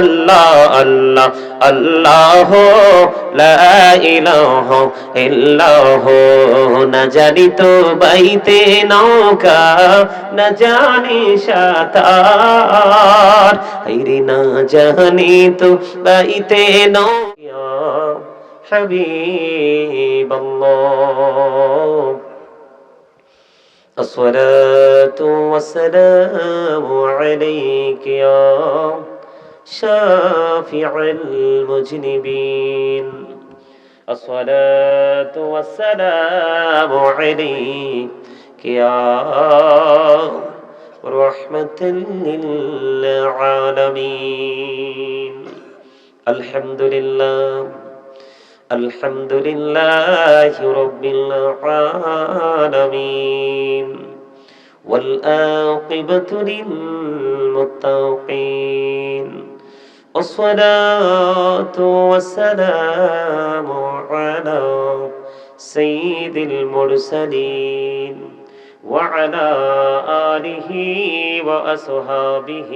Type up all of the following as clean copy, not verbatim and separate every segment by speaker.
Speaker 1: আল্লাহ আল্লাহ আল্লাহ লা ইলাহা ইল্লাহ না জানি তো বাইতে নৌকা না জানি সাঁতার আইরে না জানি তো বাইতে নৌকা হাবিবাল্লাহ الصلاة والسلام عليك يا شافع المذنبين الصلاة والسلام عليك يا رحمة للعالمين الحمد لله الحمد لله رب العالمين والعاقبة للمتقين والصلاة والسلام على سيد المرسلين وعلى آله وأصحابه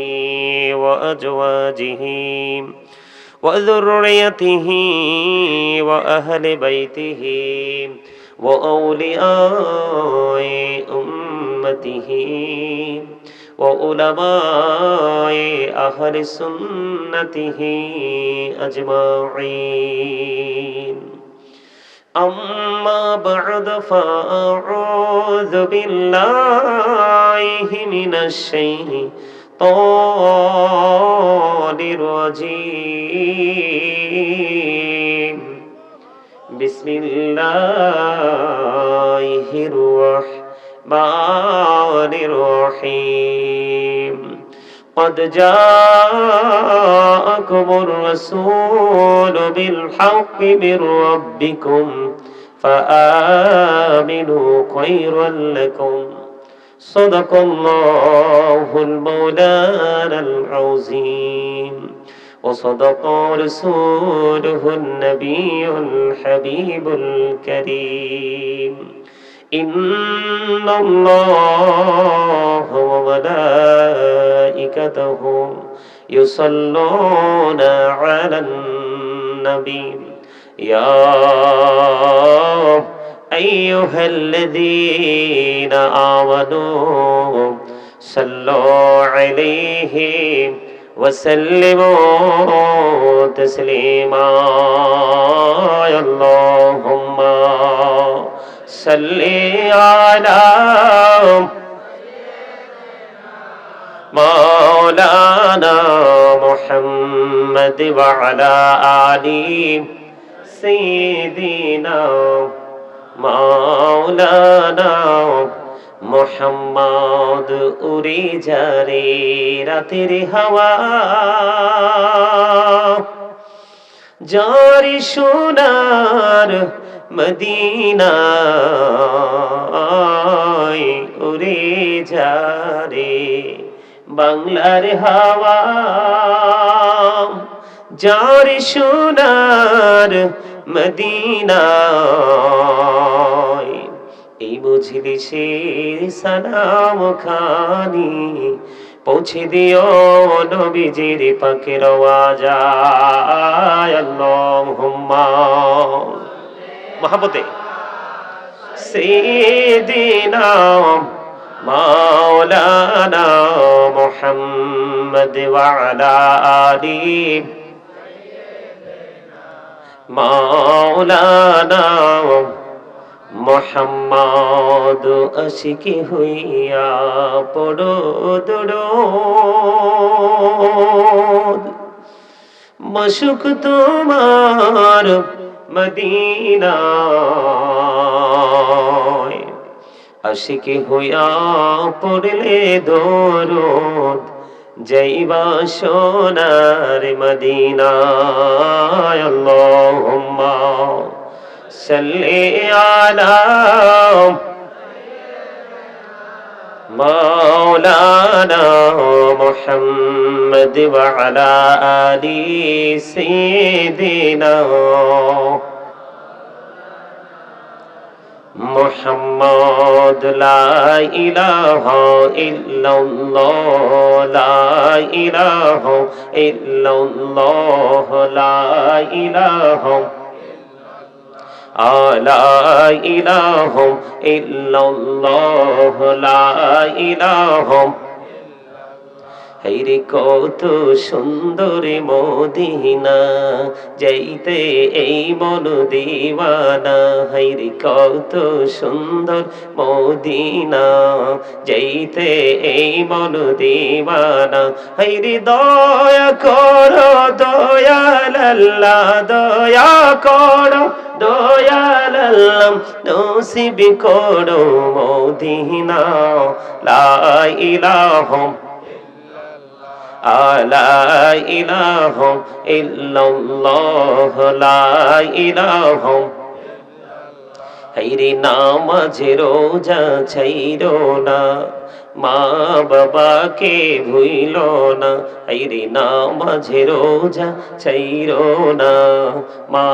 Speaker 1: وأزواجه وذريته وأهل بيته وأولياء أمته وعلماء أهل سنته أجمعين أما بعد فأعوذ بالله من الشيطان الرجيم بسم الله الرحمن الرحيم قد جاءكم الرسول بالحق من ربكم فآمنوا خيرا لكم صدق الله المولانا العظيم وصدق رسوله النبي الحبيب الكريم إن الله وملائكته يصلون على النبي يا أيها الذين آمنوا صلوا عليه وسلموا تسليما اللهم صل على مولانا محمد وعلى آل سيدنا مولانا মোহাম্মদ উড়ে যারে রাতের হাওয়া জারি সোনার মদিনায় উড়ে যারে বাংলার হাওয়া জারি সোনার মদিনায় এই মজলিসের সালাম খানি পৌঁছে দিও নবীজির পাকের আওয়াজায় আল্লাহুম্মা মহব্বতে সাইয়্যিদিনা মাওলানা মুহাম্মদ ওয়া আলা আলি মাওলানা মোহাম্মদ আশিকি হইয়া পড়ো দরুদ মশুক তোমার মদিনায় আশিকি হইয়া পড়লে দরুদ যাইবা সোনার মদিনায় আল্লাহুম্মা সাল্লি আলা মাওলানা মুহাম্মদ ওয়া আলা আলি সাইয়্যিদিনা মুহাম্মদ লা ইলাহা ইল্লাল্লাহ লা ইলাহা ইল্লাল্লাহ লা ইলাহা লা ইলাহা ইল্লাল্লাহ লা ইলাহা হায়রে কত সুন্দর মদিনা যাইতে এই মন দিওয়ানা হায়রে কত সুন্দর মদিনা যাইতে এই মন দিওয়ানা হায়রে দয়া করো দয়াল আল্লাহ দয়া করো দয়াল আল্লাহ নসিব করো মদিনা লা ইলাহা লা ইলাহা ইল্লাল্লাহ লা ইলাহা হায়রে নামাজ রোজা ছাইরো না মা বাবাকে ভুইলো না হায়রে নামাজ রোজা ছাইরো না মা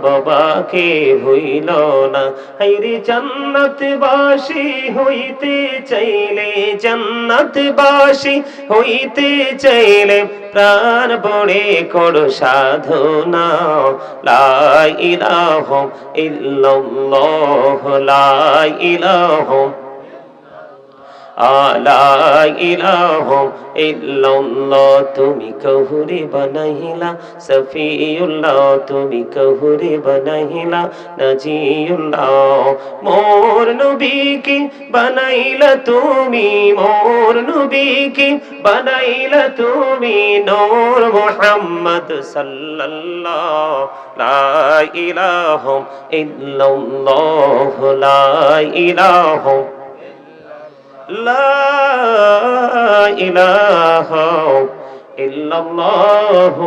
Speaker 1: বাবাকে ভুইলো না হায়রে জান্নাতবাসী হইতে চাইলে জান্নাতবাসী হইতে চাইলে প্রাণ বড়ে করো সাধনা লা ইলাহা ইল্লাল্লাহ লা ইলাহা লা ইলাহা ইল্লাল্লাহ তুমি কহুরে বানাইলা সফিউল্লাহ তুমি কহুরে বানাইলা নাজিউল্লাহ মোর নবীকে বানাইলা তুমি মোর নবীকে বানাইলা তুমি নূর মুহাম্মদ সাল্লাল্লাহ লা ইলাহা ইল্লাল্লাহ লা ইলাহা লা ইলাহা ইল্লাল্লাহ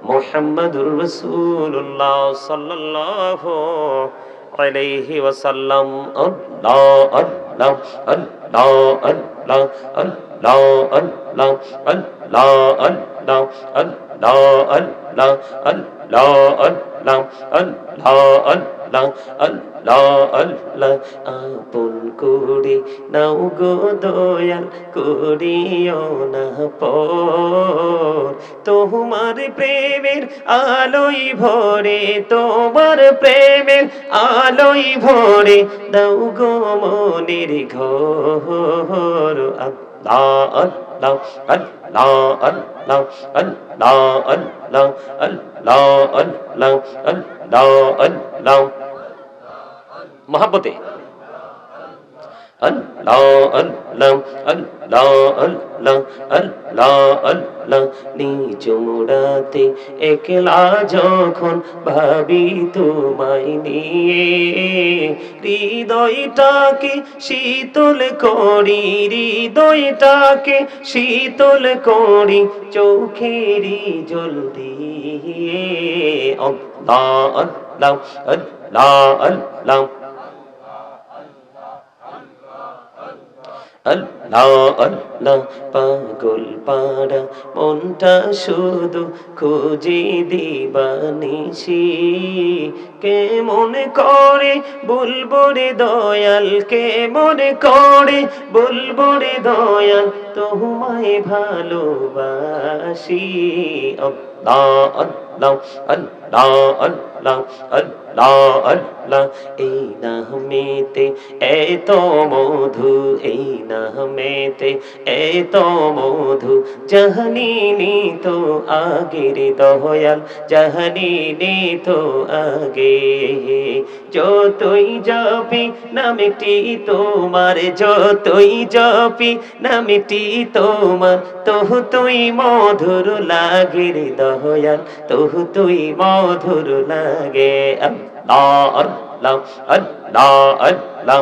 Speaker 1: মুহাম্মাদুর রাসূলুল্লাহ সাল্লাল্লাহু আলাইহি ওয়াসাল্লাম আল্লাহ আল্লাহ আল্লাহ আল্লাহ আল্লাহ আল্লাহ আল্লাহ আল্লাহ আল্লাহ আল্লাহ আল্লাহ আল্লাহ আল্লাহ আল্লাহ আল্লাহ আল্লাহ আপন করে নাও গো দয়াল করিও না পর তোমার প্রেমের আলোয় ভরে তোমার প্রেমের আলোয় ভরে দাও গো মনের ঘর আল্লাহ আল্লাহ আল্লাহ আল্লাহ আল্লাহ আল্লাহ আল্লাহ আল্লাহ আল্লাহ আল্লাহ মহব্বতে আল্লাহ আল্লাহ আল্লাহ আল্লাহ আল্লাহ আল্লাহ নিজ মুরাতে একলা যখন ভাবি তোমায় নিয়ে হৃদয়টাকে শীতল করি হৃদয়টাকে শীতল করি চোখেরই জল দিয়ে আল্লাহ আল্লাহ আল্লাহ আল্লাহ আল্লাহ আল্লাহ পাগল পাড়া মনটা শুধু খুঁজে দিবানিসি কে মনে করে বলবো রে দয়াল কে মনে করে বলবো রে দয়াল তোমায় ভালোবাসি আল্লাহ আল্লাহ আল্লাহ আল্লাহ আল্লাহ আল্লাহ এই নামেতে এত মধু এই নামেতে এত মধু জাহানিনি তো আগের দয়াল জাহানিনি তো আগে যতই জপি নামটি তোমার যতই জপি নামটি তোমার তহু তুই মধুর লাগে রে দয়াল তহু তুই মধুর লাগে আল্লাহ আল্লাহ আল্লাহ আল্লাহ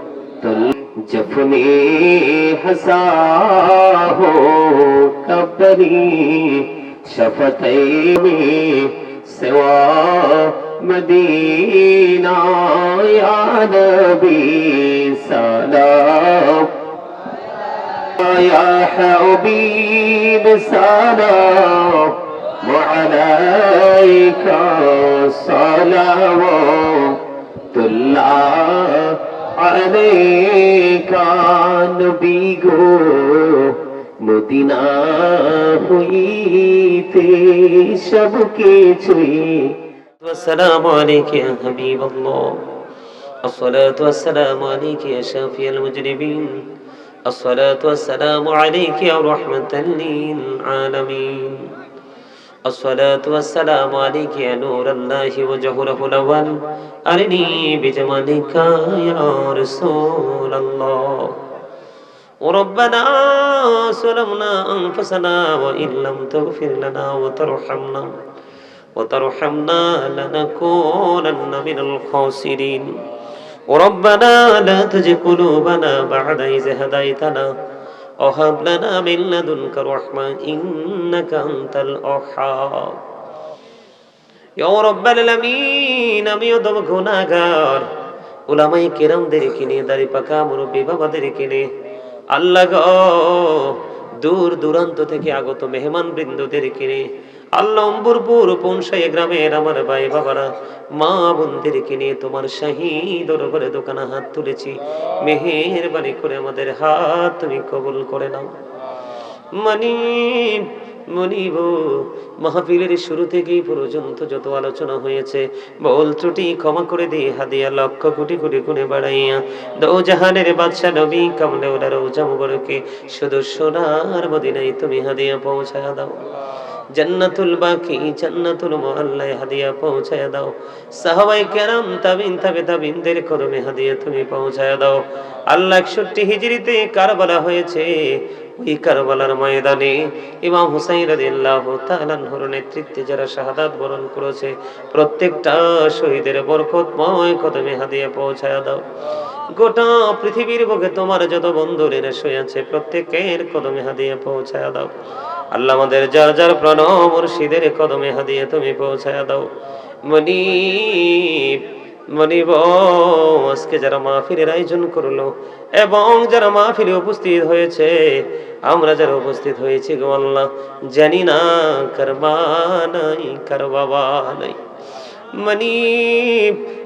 Speaker 1: जफने हसा हो कबरी शफते में सिवा मदीना या नबी सलाम या हबीब सलाम अलैका सलावतुल्लाह अलैका नबी गो মদিনা হইতে সব কিছুই والسلام عليك يا حبيب الله الصلاة والسلام عليك يا شافي المجرمين الصلاة والسلام عليك يا رحمة للعالمين الصلاة والسلام عليك يا نور الله وجهره الأول أرني بجمالك يا رسول الله وربنا ظلمنا أنفسنا وإن لم تغفر لنا وترحمنا لنكونن من الخاسرين وربنا لا تزغ قلوبنا بعد إذ هديتنا وهب لنا من لدنك رحمة إنك أنت الوهاب يا رب العالمين আমি অদম গুনাহগার উলামায়ে কেরামদেরকে নিয়ে দাড়ি পাকা মুরব্বি বাবাদেরকে নিয়ে আল্লাহ গো দূর দূরান্ত থেকে আগত মেহমান বৃন্দদেরকে নিয়ে আল্লাহ অম্বরপুর পৌঁছায় গ্রামের আমার ভাই বাবারা মা বোনদেরকে নিয়ে তোমার শাহী দরবারে দোকানে হাত তুলেছি মেহেরবানি করে আমাদের হাত তুমি কবুল করে নাও মনিব মাহফিলের শুরু থেকেই পর্যন্ত যত আলোচনা হয়েছে বল ত্রুটি ক্ষমা করে দিয়ে হাদিয়া লক্ষ কোটি কোটি গুণে বাড়াইয়া দো জাহানের বাদশা নবী কামলেওয়ালা রওজা মুবারকে শুধু সোনার মদিনায় তুমি হাদিয়া পৌঁছায়া দাও জান্নাতুল বাকি জান্নাতুল মুআল্লায় হাদিয়া পৌঁছায়া দাও সাহাবায়ে কেরাম তাবিন তাবিনদের কদমে হাদিয়া তুমি পৌঁছায়া দাও আল্লাহ 61 হিজরিতে কারবালা হয়েছে ওই কারবালার ময়দানে ইমাম হুসাইন রাদিয়াল্লাহু তাআলা আনহুর নেতৃত্বে যারা শাহাদাত বরণ করেছে প্রত্যেকটা শহীদের বরকতময় কদমে হাদিয়া পৌঁছায়া দাও গোটা পৃথিবীর বুকে তোমার যত বন্ধুরা শুয়ে আছে প্রত্যেকের কদমে হাদিয়া পৌঁছায়া দাও আল্লাহ আমাদের যার যার প্রণব মুর্শিদের কদমে হাদিয়া তুমি পৌঁছায়া দাও মনিব আজকে যারা মাহফিলের আয়োজন করলো এবং যারা মাহফিলে উপস্থিত হয়েছে আমরা যারা উপস্থিত হয়েছি গো আল্লাহ জানি না কার মা নাই কার বাবা নাই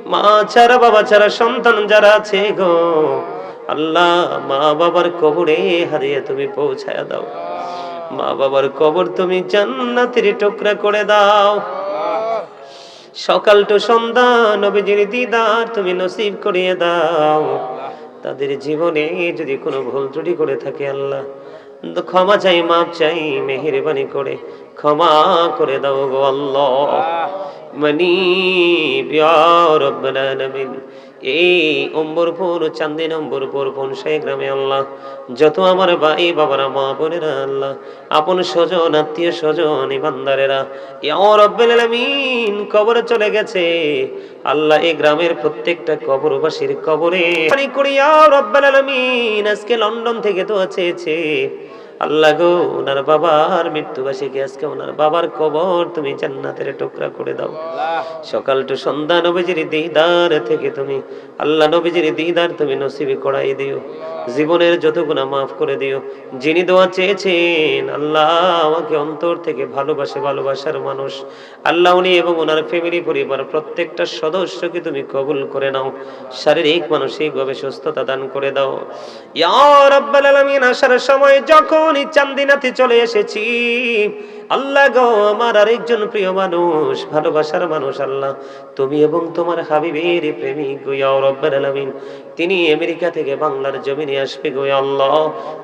Speaker 1: মা ছাড়া বাবা ছাড়া সন্তান যারা আছে গো আল্লাহ মা বাবার কবরে হাদিয়া তুমি পৌঁছায়া দাও মা বাবার কবর তুমি জান্নাতের টুকরা করে দাও সকাল টু সন্ধ্যা নবীজির দিদার তুমি নসিব করিয়ে দাও তাদের জীবনে যদি কোনো ভুল ত্রুটি করে থাকে আল্লাহ ক্ষমা চাই মাপ চাই মেহেরবানি করে ক্ষমা করে দাও গো আল্লাহ ইয়া রাব্বাল আলামিন এই অম্বরপুর চান্দিন অম্বরপুর পৌঁছায় গ্রামে আল্লাহ যত আমার ভাই বাবারা মা বোনেরা আল্লাহ আপন স্বজন আত্মীয় স্বজন ইমানদারেরা ইয়া রাব্বুল আলামিন কবরে চলে গেছে আল্লাহ এই গ্রামের প্রত্যেকটা কবরবাসীর কবরে পানি করি ইয়া রাব্বুল আলামিন আজকে লন্ডন থেকে তো চেয়েছে আল্লাহ গো ওনার বাবার মৃত্যুবার্ষিকী আজকে ওনার বাবার কবর তুমি জান্নাতের টুকরা করে দাও সকাল টু সন্ধ্যা নবীজির দিদার থেকে তুমি আল্লাহ নবীজির দিদার তুমি নসিব করাই দিও জীবনের যত গুনাহ মাফ করে দিও যিনি দোয়া চেয়েছেন আল্লাহ আমাকে অন্তর থেকে ভালোবাসে ভালোবাসার মানুষ আল্লাহ উনি এবং ওনার ফ্যামিলি পরিবার প্রত্যেকটা সদস্যকে তুমি কবুল করে নাও শারীরিক মানসিকভাবে সুস্থতা দান করে দাও ইয়া রাব্বাল আলামিন আসার সময় যখন চান্দিনাতে চলে এসেছি আল্লাহ গো আমার আরেকজন প্রিয় মানুষ ভালোবাসার মানুষ আল্লাহ তুমি এবং তোমার হাবিবের প্রেমিক গো ইয়া রাব্বুল আলামিন তিনি আমেরিকা থেকে বাংলার জমিনে আসবে গো আল্লাহ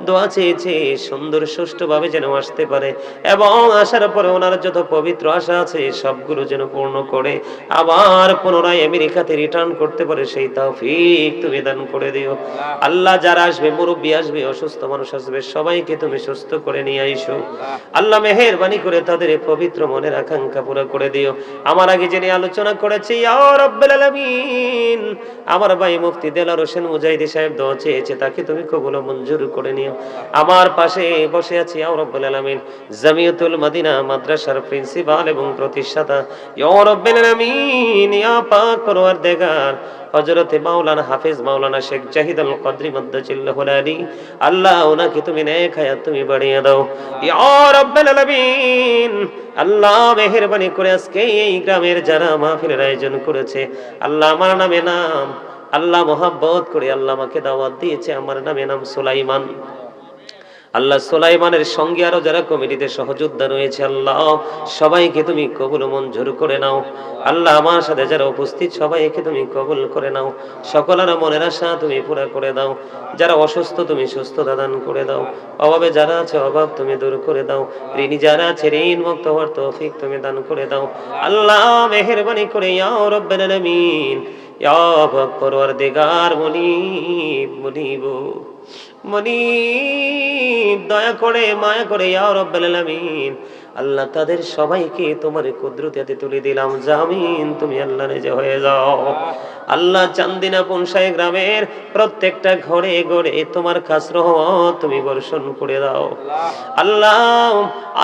Speaker 1: দোয়া চেয়েছে সুন্দর সুষ্ঠুভাবে যেন আসতে পারে এবং আসার পরে ওনার যত পবিত্র আশা আছে সবগুলো যেন পূর্ণ করে আবার পুনরায় আমেরিকাতে রিটার্ন করতে পারে সেই তৌফিক তুমি দান করে দিও আল্লাহ যারা আসবে মুরব্বি আসবে অসুস্থ মানুষ আসবে সবাইকে তুমি সুস্থ করে নিয়ে আইসো আল্লাহ মেহেরবানি মেহেরবানি করে তাদের পবিত্র মনের আকাঙ্ক্ষা পুরো করে দিও। আমার আগে যিনি আলোচনা করেছে ইয়া রাব্বুল আলামিন, আমার ভাই মুফতি দেলার হোসেন মুজাহিদি সাহেব দোয়া চেয়েছে, তাকে তুমি কবুল ও মঞ্জুর করে নিও। আমার পাশে বসে আছি ইয়া রাব্বুল আলামিন জামিয়াতুল মদিনা মাদ্রাসার প্রিন্সিপাল এবং প্রতিষ্ঠাতা ইয়া রাব্বুল আলামিন, ইয়া পাক পরওয়ারদিগার হযরতে মাওলানা হাফেজ মাওলানা শেখ জাহিদুল কদরি মাদ্দাজিল্লাহুল আলী, আল্লাহ ওনাকে তুমি নেক হায়াত তুমি বাড়িয়ে দাও ইয়া রাব্বুল আলামিন। আল্লাহ মেহেরবানি করে আজকে এই গ্রামের যারা মাহফিলের আয়োজন করেছে, আল্লাহ আমার নামে নাম আল্লাহ মোহাব্বত করে আল্লাহ আমাকে দাওয়াত দিয়েছে, আমার নামে নাম সুলাইমান। আল্লাহ সুলাইমানের সঙ্গে আরো যারা কমিটিতে সহযোদ্ধা রয়েছে, আল্লাহ সবাইকে তুমি কবুল মঞ্জুর করে নাও। আল্লাহ আমার সাথে যারা উপস্থিত সবাইকে তুমি কবুল করে নাও। সকলের মনের আশা তুমি পুরা করে দাও। যারা অসুস্থ তুমি সুস্থতা দান করে দাও। অভাবে যারা আছে অভাব তুমি দূর করে দাও। ঋণী যারা আছে ঋণ মুক্ত হওয়ার তৌফিক তুমি দান করে দাও। আল্লাহ মেহেরবানি করে ইয়া রাব্বুল আলামিন, ইয়া পরওয়ারদিগার মুনিব মুনিব মুনিব, দয়া করে মায়া করে ইয়া রাব্বুল আলামিন, আল্লাহ তাদের সবাইকে তোমার কুদরতে তুলে দিলাম। জামিন তুমি আল্লাহ নিজে হয়ে যাও। আল্লাহ চান্দিনা পুনসাই গ্রামের প্রত্যেকটা ঘরে ঘরে তোমার খাস রহমত তুমি বর্ষণ করে দাও। আল্লাহ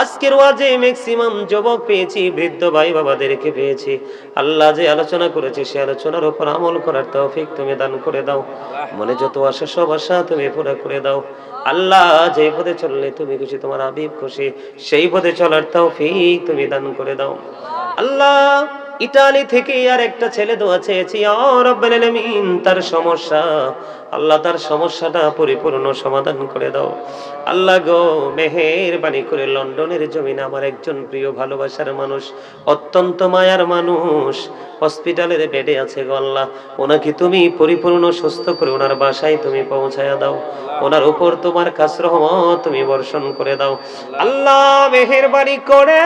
Speaker 1: আজকের ওয়াজে ম্যাক্সিমাম যুবক পেয়েছি, বৃদ্ধ ভাই বাবাদেরকে পেয়েছি। আল্লাহ যে আলোচনা করেছে সে আলোচনার উপর আমল করার তৌফিক তুমি দান করে দাও। মনে যত আশা সব আশা তুমি পুরা করে দাও। আল্লাহ যে পথে চললে তুমি খুশি, তোমার হাবিব খুশি, সেই পথে চলার তৌফিক তুমি দান করে দাও। আল্লাহ ইতালি থেকে আর একটা ছেলে দোয়া চেয়েছি ইয়া রাব্বুল আলামিন, তার সমস্যা আল্লাহ তার সমস্যাটা পরিপূর্ণ সমাধান করে দাও। আল্লাহ গো মেহেরবানি করে লন্ডনের জমিনে আমার একজন প্রিয় ভালোবাসার মানুষ, অত্যন্ত মায়ার মানুষ হসপিটালের বেডে আছে গো আল্লাহ, ওনাকে তুমি পরিপূর্ণ সুস্থ করে ওনার বাসায় তুমি পৌঁছায়া দাও। ওনার উপর তোমার খাস রহমত তুমি বর্ষণ করে দাও। আল্লাহ মেহেরবানি করে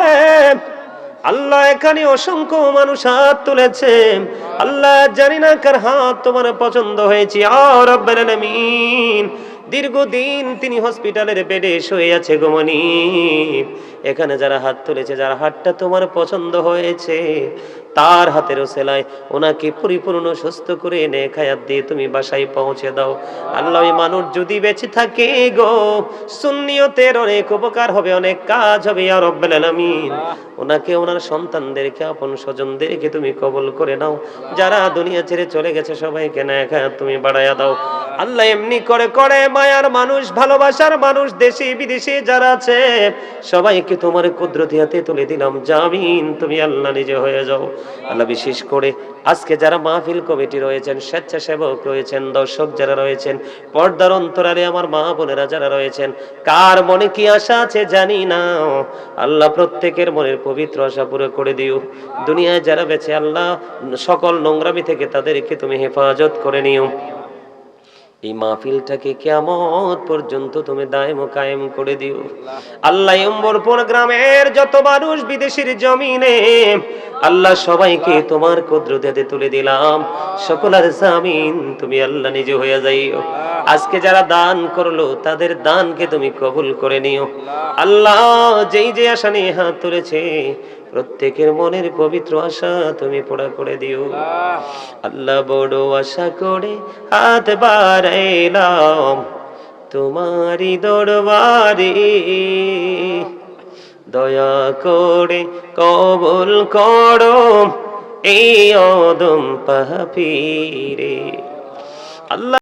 Speaker 1: আল্লাহ এখানে অসংখ্য মানুষ হাত তুলেছে, আল্লাহ জানি না কার হাত তোমার পছন্দ হয়েছে ইয়া রাব্বুল আলামিন। দীর্ঘদিন তিনি হসপিটালের বেডে শুয়ে আছে গো মুনিব। এখানে যারা হাত তুলেছে, যার হাতটা তোমার পছন্দ হয়েছে, তার হাতের ওসিলায় ওনাকে পরিপূর্ণ সুস্থ করে নেক হায়াত দিয়ে তুমি বাসায় পৌঁছে দাও। আল্লাহ ওই মানুষ যদি বেঁচে থাকে গো, সুন্নিয়তের অনেক উপকার হবে, অনেক কাজ হবে ইয়া রাব্বুল আলামিন। ওনাকে ওনার সন্তানদেরকে আপন স্বজনদেরকে তুমি কবুল করে নাও। যারা দুনিয়া ছেড়ে চলে গেছে সবাইকে নেক হায়াত তুমি বাড়ায়া দাও। আল্লাহ এমনি করে করে মায়ার মানুষ ভালোবাসার মানুষ দেশি বিদেশি যারা আছে সবাইকে তোমার কুদরতি হাতে তুলে দিলাম। জামিন তুমি আল্লাহ নিজে হয়ে যাও। আল্লাহ বিশেষ করে আজকে যারা মাহফিল কমিটি রয়েছেন, স্বেচ্ছাসেবক রয়েছেন, দর্শক যারা রয়েছেন, পর্দার অন্তরালে আমার মা বোনেরা যারা রয়েছেন, কার মনে কি আশা আছে জানি না, আল্লাহ প্রত্যেকের মনের পবিত্র আশা পুরো করে দিও। দুনিয়ায় যারা বেঁচে আল্লাহ সকল নোংরামি থেকে তাদেরকে তুমি হেফাজত করে নিও। এই মাহফিলটাকে কিয়ামত পর্যন্ত তুমি দায়েম ও কায়েম করে দিও। আল্লাহ অম্বরপুর গ্রামের যত মানুষ বিদেশের জমিনে, আল্লাহ সবাইকে তোমার কুদরতে তুলে দিলাম। সকলের জামিন তুমি আল্লাহ নিজে হয়ে যাইও। আজকে যারা দান করলো তাদের দানকে তুমি কবুল করে নিও। আল্লাহ যেই যে আশা নিয়ে হাত তুলেছে প্রত্যেকের মনের পবিত্র আশা তুমি পুরা করে দিও। আল্লাহ বড় আশা করে হাত বাড়াইলাম তোমারি দরবারে, দয়া করে কবুল করো এই অদম পাপীরে। আল্লাহ